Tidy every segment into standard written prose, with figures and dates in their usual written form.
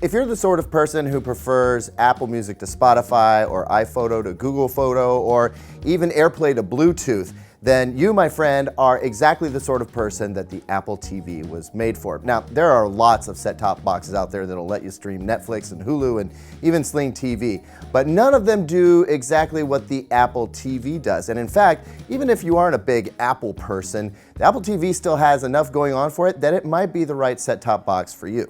if you're the sort of person who prefers Apple Music to Spotify or iPhoto to Google Photo or even AirPlay to Bluetooth, then you, my friend, are exactly the sort of person that the Apple TV was made for. Now, there are lots of set-top boxes out there that'll let you stream Netflix and Hulu and even Sling TV, but none of them do exactly what the Apple TV does. And in fact, even if you aren't a big Apple person, the Apple TV still has enough going on for it that it might be the right set-top box for you.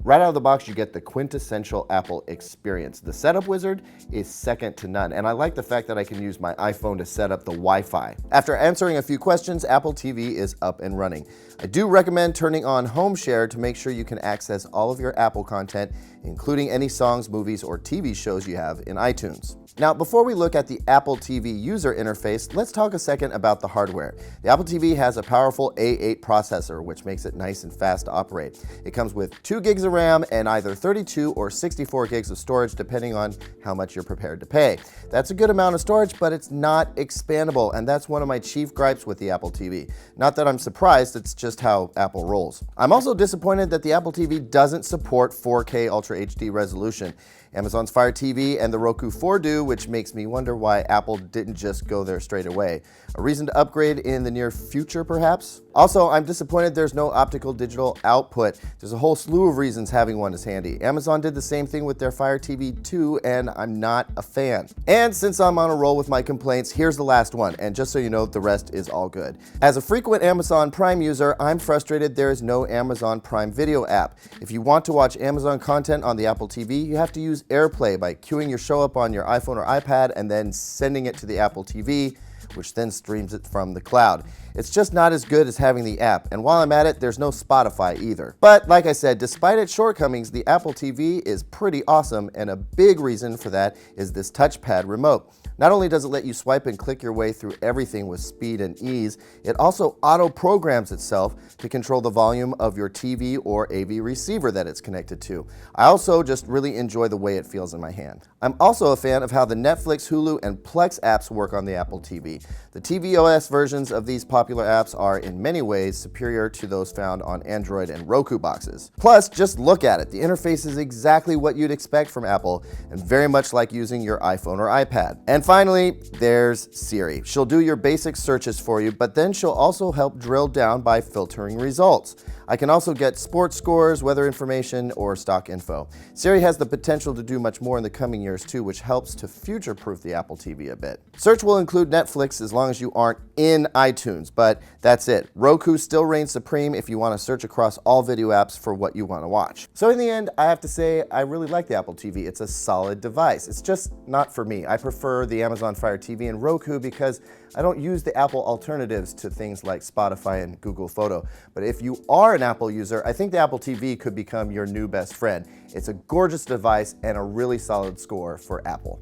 Right out of the box, you get the quintessential Apple experience. The setup wizard is second to none, and I like the fact that I can use my iPhone to set up the Wi-Fi. After answering a few questions, Apple TV is up and running. I do recommend turning on Home Share to make sure you can access all of your Apple content, including any songs, movies, or TV shows you have in iTunes. Now, before we look at the Apple TV user interface, let's talk a second about the hardware. The Apple TV has a powerful A8 processor, which makes it nice and fast to operate. It comes with 2 gigs of RAM and either 32 or 64 gigs of storage, depending on how much you're prepared to pay. That's a good amount of storage, but it's not expandable, and that's one of my chief gripes with the Apple TV. Not that I'm surprised, it's just how Apple rolls. I'm also disappointed that the Apple TV doesn't support 4K Ultra HD resolution. Amazon's Fire TV and the Roku 4 do, which makes me wonder why Apple didn't just go there straight away. A reason to upgrade in the near future, perhaps? Also, I'm disappointed there's no optical digital output. There's a whole slew of reasons having one is handy. Amazon did the same thing with their Fire TV 2, and I'm not a fan. And since I'm on a roll with my complaints, here's the last one, and just so you know, the rest is all good. As a frequent Amazon Prime user, I'm frustrated there is no Amazon Prime Video app. If you want to watch Amazon content on the Apple TV, you have to use AirPlay by queuing your show up on your iPhone or iPad and then sending it to the Apple TV, which then streams it from the cloud. It's just not as good as having the app, and while I'm at it, there's no Spotify either. But like I said, despite its shortcomings, the Apple TV is pretty awesome, and a big reason for that is this Touchpad Remote. Not only does it let you swipe and click your way through everything with speed and ease, it also auto-programs itself to control the volume of your TV or AV receiver that it's connected to. I also just really enjoy the way it feels in my hand. I'm also a fan of how the Netflix, Hulu, and Plex apps work on the Apple TV. The tvOS versions of these popular apps are in many ways superior to those found on Android and Roku boxes. Plus, just look at it. The interface is exactly what you'd expect from Apple and very much like using your iPhone or iPad. And finally, there's Siri. She'll do your basic searches for you, but then she'll also help drill down by filtering results. I can also get sports scores, weather information, or stock info. Siri has the potential to do much more in the coming years too, which helps to future-proof the Apple TV a bit. Search will include Netflix as long as you aren't in iTunes, but that's it. Roku still reigns supreme if you want to search across all video apps for what you want to watch. So in the end, I have to say I really like the Apple TV. It's a solid device. It's just not for me. I prefer the Amazon Fire TV and Roku because I don't use the Apple alternatives to things like Spotify and Google Photo. But if you are an Apple user, I think the Apple TV could become your new best friend. It's a gorgeous device and a really solid score for Apple.